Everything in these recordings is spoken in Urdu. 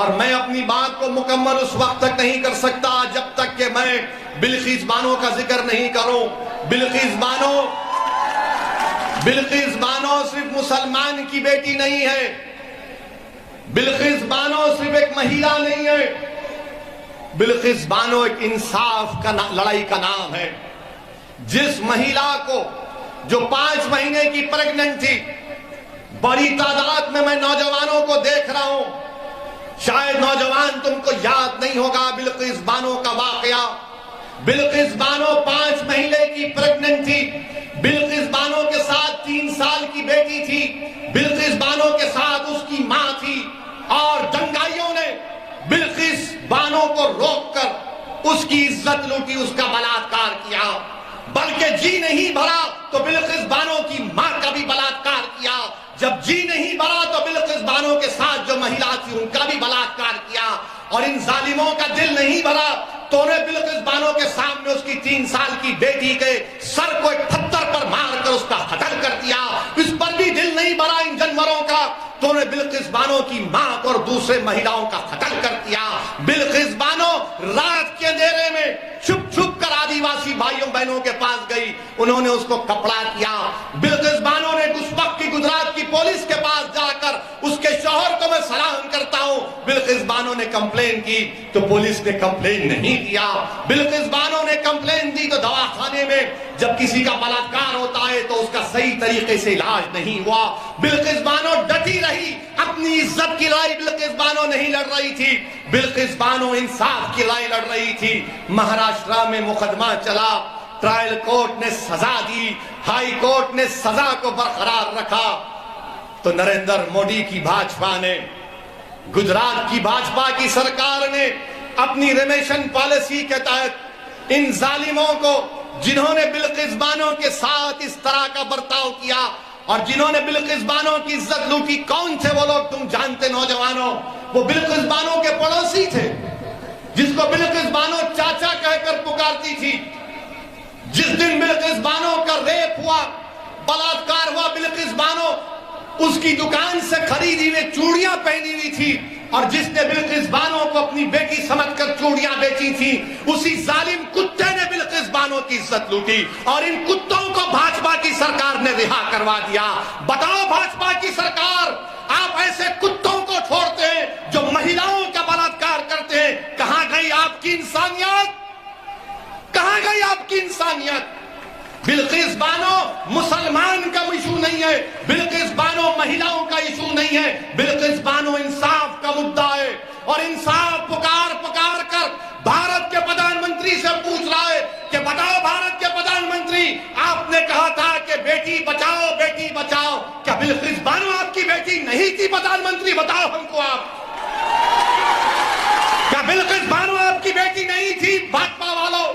اور میں اپنی بات کو مکمل اس وقت تک نہیں کر سکتا جب تک کہ میں بلقیس بانو کا ذکر نہیں کروں۔ بلقیس بانو صرف مسلمان کی بیٹی نہیں ہے، بلقیس بانو صرف ایک مہیلا نہیں ہے، بلقیس بانو ایک انصاف کا لڑائی کا نام ہے۔ جس مہیلا کو جو 5 مہینے کی پریگننٹ تھی، بڑی تعداد میں نوجوانوں کو دیکھ رہا ہوں، شاید نوجوان تم کو یاد نہیں ہوگا بلقیس بانو کا واقعہ۔ بلقیس بانو 5 مہینے کی پریگننٹ تھی، بلقیس بانو کے ساتھ 3 سال کی بیٹی تھی، بلقیس بانو کے ساتھ اس کی ماں تھی، اور دنگائیوں نے بلقیس بانو کو روک کر اس کی عزت لوٹی، اس کا بلاತ್ಕಾರ کیا، بلکہ جی نہیں بھرا تو بلقیس بانو کی ماں کا بھی بلاತ್ಕಾರ کیا، جب جی نہیں بھرا تو بلقیس بانو کے ساتھ جو مہیلا تھی ان کا بھی بلاತ್ಕಾರ کیا، اور ان ظالموں کا دل نہیں بھرا تو انہیں بلقیس بانو کے سامنے اس کی 3 سال کی بیٹی کے سر کو ایک پتھر پر مار کر اس کا قتل کر دیا۔ اس پر بھی دل نہیں بھرا ان جانوروں کا تو انہیں بلقیس بانو کی ماں کو اور دوسرے مہیلاؤں کا قتل کر دیا۔ بلقیس بانو رات کے اندھیرے میں چھپ چھپ کر آدیواسی بھائیوں بہنوں کے پاس گئی، انہوں نے اس کو کپڑا کیا۔ بلقیس بانو نے اس وقت کی گجرات کی پولیس کے پاس جا کر اس کے شوہر کو میں سلام کرتا ہوں، بلقیس بانو نے کمپلین کی تو پولیس نے کمپلین نہیں دیا۔ بلقیس بانو نے کمپلین دی تو دواخانے میں جب کسی کا بلاತ್ਕਾਰ ہوتا ہے تو اس کا صحیح طریقے سے علاج نہیں ہوا۔ بلقیس بانو ڈٹی رہی، اپنی عزت کی لڑائی بلقیس بانو نہیں لڑ رہی تھی، بلقیس بانو انصاف کی لڑائی لڑ رہی تھی۔ مہاراشٹرا میں مقدمہ چلا، ٹرائل کورٹ نے سزا دی، ہائی کورٹ نے سزا کو برقرار رکھا، تو نریندر مودی کی بھاجپا نے، گجرات کی بھاجپا کی سرکار نے اپنی ریمیشن پالیسی کے تحت ان ظالموں کو، جنہوں نے بلقیس بانو کے ساتھ اس طرح کا برتاؤ کیا اور جنہوں نے بلقیس بانو کی عزت لوٹی، کون تھے وہ لوگ تم جانتے نوجوانوں؟ وہ بلقیس بانو کے پڑوسی تھے، جس کو بلقیس بانو چاچا کہہ کر پکارتی تھی۔ جس دن بلقیس بانو کا ریپ ہوا، بلاತ್ਕਾਰ ہوا، بلقیس بانو اس کی دکان سے خریدی ہوئی چوڑیاں پہنی ہوئی تھی، اور جس نے بلقیس بانو کو اپنی بیٹی سمجھ کر چوڑیاں بیچی تھی، اسی ظالم کتے نے بلقیس بانو کی عزت لوٹی، اور ان کتوں کو بھاجپا کی سرکار نے رہا کروا دیا۔ بتاؤ بھاجپا کی سرکار، آپ ایسے کتوں کو چھوڑتے ہیں جو مہیلاؤں کا بلاತ್ਕਾਰ کرتے ہیں، کہاں گئی آپ کی انسانیت؟ کہاں گئی آپ کی انسانیت؟ بلقیس بانو مسلمان کا ایشو نہیں ہے، بلقیس بانو مہیلاؤں کا ایشو نہیں ہے، بلقیس بانو انصاف کا مدعا ہے، اور انصاف پکار پکار کر بھارت کے پردھان منتری سے پوچھ رہا ہے کہ بتاؤ بھارت کے پردھان منتری، آپ نے کہا تھا کہ بیٹی بچاؤ بیٹی بچاؤ، کیا بلقیس بانو آپ کی بیٹی نہیں تھی پردھان منتری؟ بتاؤ ہم کو آپ، کیا بلقیس بانو آپ کی بیٹی نہیں تھی؟ بھاجپا والوں،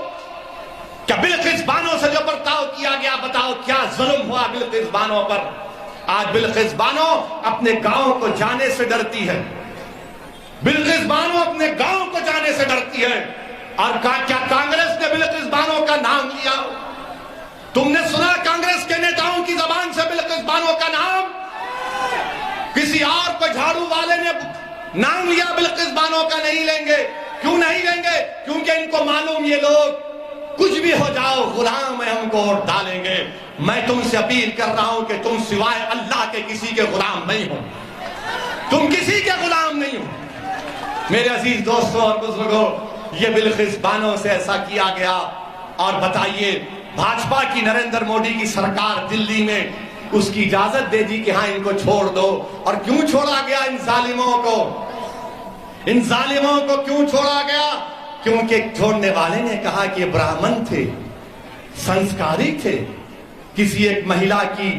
کیا بلقیس بانو سے جو برتاؤ کیا گیا، بتاؤ کیا ظلم ہوا بلقیس بانو پر؟ آج بلقیس بانو اپنے گاؤں کو جانے سے ڈرتی ہے، بلقیس بانو اپنے گاؤں کو جانے سے ڈرتی ہے، اور کیا کانگریس نے بلقیس بانو کا نام لیا؟ تم نے سنا کانگریس کے نیتاؤں کی زبان سے بلقیس بانو کا نام؟ کسی اور کو جھاڑو والے نے نام لیا بلقیس بانو کا نہیں لیں گے؟ کیوں نہیں لیں گے؟ کیونکہ ان کو معلوم یہ لوگ کچھ بھی ہو جاؤ غلام ہے، ہم کو ووٹ ڈالیں گے۔ میں تم سے اپیل کر رہا ہوں کہ تم سوائے اللہ کے کسی کے غلام نہیں ہو، تم کسی کے غلام نہیں ہو۔ میرے عزیز دوستوں اور بزرگوں، یہ بلقیس بانو سے ایسا کیا گیا، اور بتائیے بھاجپا کی نریندر مودی کی سرکار دلی میں اس کی اجازت دے دی کہ ہاں ان کو چھوڑ دو۔ اور کیوں چھوڑا گیا ان ظالموں کو؟ ان ظالموں کو کیوں چھوڑا گیا؟ کیونکہ چھوڑنے والے نے کہا کہ یہ براہمن تھے، سنسکاری تھے، کسی ایک مہیلا کی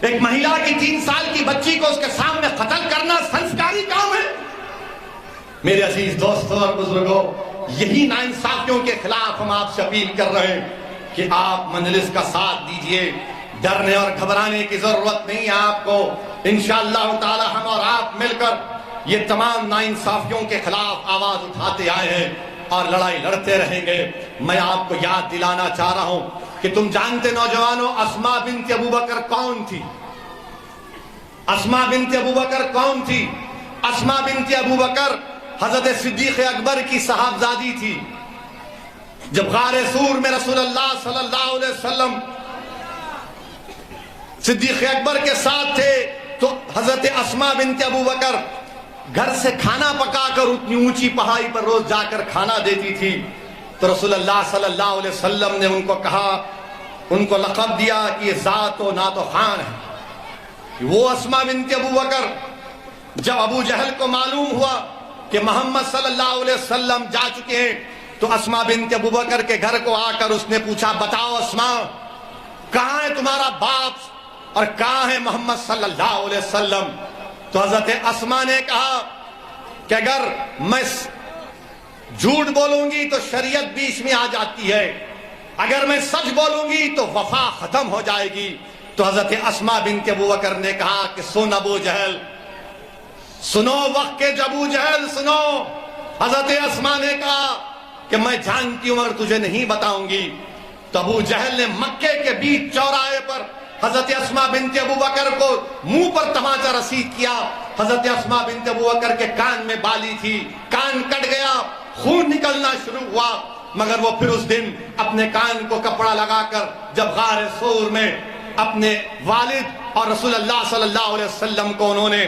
ایک مہیلا کی 3 سال کی بچی کو اس کے سامنے قتل کرنا سنسکاری کام ہے؟ میرے عزیز دوستوں اور بزرگوں، یہی ناانصافیوں کے خلاف ہم آپ سے اپیل کر رہے ہیں کہ آپ مجلس کا ساتھ دیجئے، ڈرنے اور گھبرانے کی ضرورت نہیں ہے آپ کو۔ انشاءاللہ تعالی ہم اور آپ مل کر یہ تمام ناانصافیوں کے خلاف آواز اٹھاتے آئے ہیں اور لڑائی لڑتے رہیں گے۔ میں آپ کو یاد دلانا چاہ رہا ہوں کہ تم جانتے نوجوانوں، اسماء بنت ابو بکر کون تھی؟ اسما بنت ابو بکر کون تھی؟ اسما بنت ابو بکر حضرت صدیق اکبر کی صاحبزادی تھی۔ جب غار سور میں رسول اللہ صلی اللہ علیہ وسلم صدیق اکبر کے ساتھ تھے تو حضرت اسما بنت ابو بکر گھر سے کھانا پکا کر اتنی اونچی پہاڑی پر روز جا کر کھانا دیتی تھی۔ تو رسول اللہ صلی اللہ علیہ وسلم نے ان کو کہا، ان کو لقب دیا کہ یہ ذات و نعت و خوان ہے۔ وہ اسما بنت ابو بکر جب ابو جہل کو معلوم ہوا کہ محمد صلی اللہ علیہ وسلم جا چکے ہیں تو اسما بنت ابو بکر کے گھر کو آ کر اس نے پوچھا، بتاؤ اسما، کہاں ہے تمہارا باپ اور کہاں ہے محمد صلی اللہ علیہ وسلم؟ تو حضرت اسما نے کہا کہ اگر میں جھوٹ بولوں گی تو شریعت بیچ میں آ جاتی ہے، اگر میں سچ بولوں گی تو وفا ختم ہو جائے گی۔ تو حضرت اسما بنت ابو بکر نے کہا کہ سن ابو جہل، سنو وقت کے ابو جہل سنو۔ حضرت اسما نے کہا کہ میں جانتی ہوں مگر تجھے نہیں بتاؤں گی۔ تو ابو جہل نے مکے کے بیچ چوراہے پر حضرت اسما بنت ابو بکر کو منہ پر تماچا رسید کیا۔ حضرت اسما بنت ابو بکر کے کان میں بالی تھی، کان کٹ گیا، خون نکلنا شروع ہوا، مگر وہ پھر اس دن اپنے کان کو کپڑا لگا کر جب غار سور میں اپنے والد اور رسول اللہ صلی اللہ علیہ وسلم کو انہوں نے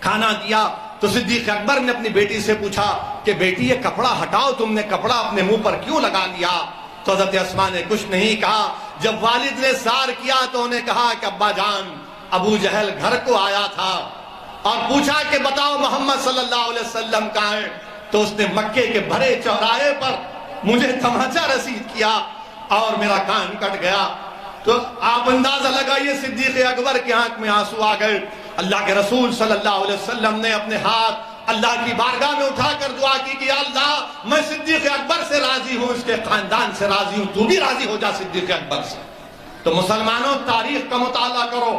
کھانا دیا تو صدیق اکبر نے اپنی بیٹی سے پوچھا کہ بیٹی یہ کپڑا ہٹاؤ، تم نے کپڑا اپنے منہ پر کیوں لگا لیا؟ تو حضرت اسما نے کچھ نہیں کہا۔ جب والد نے سار کیا تو انہیں کہا کہ ابا جان، ابو جہل گھر کو آیا تھا اور پوچھا کہ بتاؤ محمد صلی اللہ علیہ وسلم کہاں ہے؟ تو اس نے مکے کے بھرے چوراہے پر مجھے تماچا رسید کیا اور میرا کان کٹ گیا۔ تو آپ اندازہ لگائیے صدیق اکبر کے آنکھ میں آنسو آ گئے۔ اللہ کے رسول صلی اللہ علیہ وسلم نے اپنے ہاتھ اللہ کی بارگاہ میں اٹھا کر دعا کی کہ یا اللہ، میں صدیق اکبر سے راضی ہوں، اس کے خاندان سے راضی ہوں، تو بھی راضی ہو جا صدیق اکبر سے۔ تو مسلمانوں، تاریخ کا مطالعہ کرو۔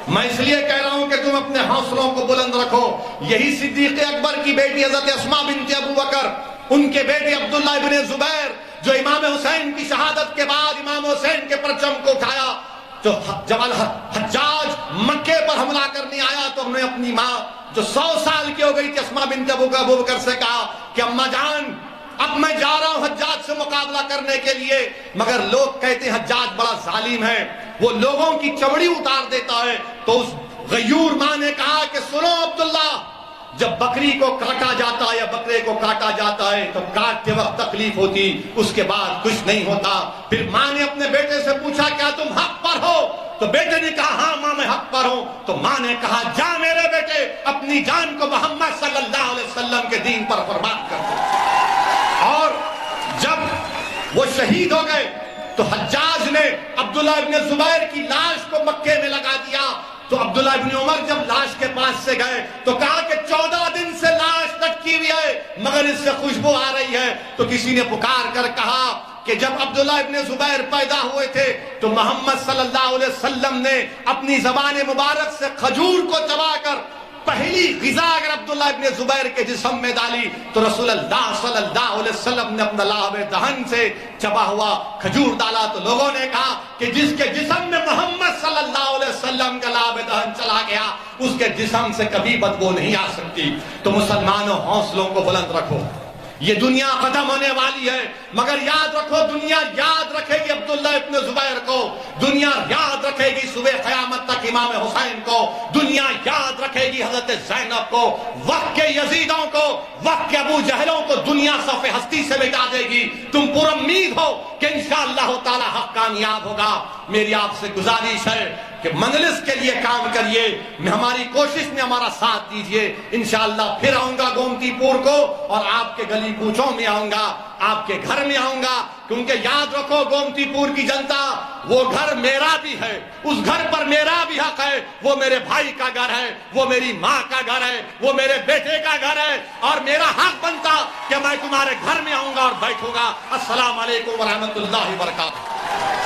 میں اس لیے کہہ رہا ہوں کہ تم اپنے حوصلوں کو بلند رکھو۔ یہی صدیق اکبر کی بیٹی حضرت اسما بنت ابو بکر، ان کے بیٹے عبداللہ ابن زبیر جو امام حسین کی شہادت کے بعد امام حسین کے پرچم کو اٹھایا، جو جب حجاج مکے پر حملہ کرنے آیا تو ہم نے اپنی ماں جو 100 سال کی ہو گئی تھی اسما بنت ابو بکر سے کہا کہ اماں جان، اب میں جا رہا ہوں حجاج سے مقابلہ کرنے کے لیے، مگر لوگ کہتے ہیں حجاج بڑا ظالم ہے، وہ لوگوں کی چمڑی اتار دیتا ہے۔ تو اس غیور ماں نے کہا کہ سنو عبداللہ، جب بکری کو کاٹا جاتا ہے یا بکرے کو کاٹا جاتا ہے تو کاٹتے وقت تکلیف ہوتی، اس کے بعد کچھ نہیں ہوتا۔ پھر ماں نے اپنے بیٹے سے پوچھا کیا تم حق پر ہو؟ تو بیٹے نے کہا ہاں ماں میں حق پر ہوں۔ تو ماں نے کہا جا میرے بیٹے، اپنی جان کو محمد صلی اللہ علیہ وسلم کے دین پر قربان کر دو۔ اور جب وہ شہید ہو گئے تو حجاج نے عبداللہ ابن زبیر کی لاش کو مکے میں لگا دیا۔ تو عبداللہ ابن عمر جب لاش کے پاس سے گئے تو کہا کہ 14 دن سے لاش لٹکی ہوئی ہے مگر اس سے خوشبو آ رہی ہے۔ تو کسی نے پکار کر کہا کہ جب عبداللہ ابن زبیر پیدا ہوئے تھے تو محمد صلی اللہ علیہ وسلم نے اپنی زبان مبارک سے کھجور کو چبا کر پہلی غذا اگر عبداللہ ابن زبیر کے جسم میں ڈالی تو رسول اللہ صلی اللہ علیہ وسلم نے اپنا لعاب دہن سے چبا ہوا کھجور ڈالا۔ تو لوگوں نے کہا کہ جس کے جسم میں محمد صلی اللہ علیہ وسلم کا لعاب دہن چلا گیا اس کے جسم سے کبھی بدبو نہیں آ سکتی۔ تو مسلمانوں، حوصلوں کو بلند رکھو۔ یہ دنیا ختم ہونے والی ہے مگر یاد رکھو، دنیا یاد رکھے گی عبداللہ ابن زبیر کو، دنیا یاد رکھے گی صبح قیامت تک امام حسین کو، دنیا یاد رکھے گی حضرت زینب کو، وقت کے یزیدوں کو، وقت کے ابو جہلوں کو دنیا صف ہستی سے مٹا دے گی۔ تم پر امید ہو کہ انشاءاللہ تعالی حق کامیاب ہوگا۔ میری آپ سے گزارش ہے کہ مجلس کے لیے کام کریے، ہماری کوشش میں ہمارا ساتھ دیجئے۔ انشاءاللہ پھر آؤں گا گومتی پور کو اور آپ کے گلی کوچوں میں آؤں گا، آپ کے گھر میں آؤں گا، کیونکہ یاد رکھو گومتی پور کی جنتا، وہ گھر میرا بھی ہے، اس گھر پر میرا بھی حق ہے، وہ میرے بھائی کا گھر ہے، وہ میری ماں کا گھر ہے، وہ میرے بیٹے کا گھر ہے، اور میرا حق بنتا کہ میں تمہارے گھر میں آؤں گا اور بیٹھوں گا۔ السلام علیکم ورحمۃ اللہ وبرکاتہ۔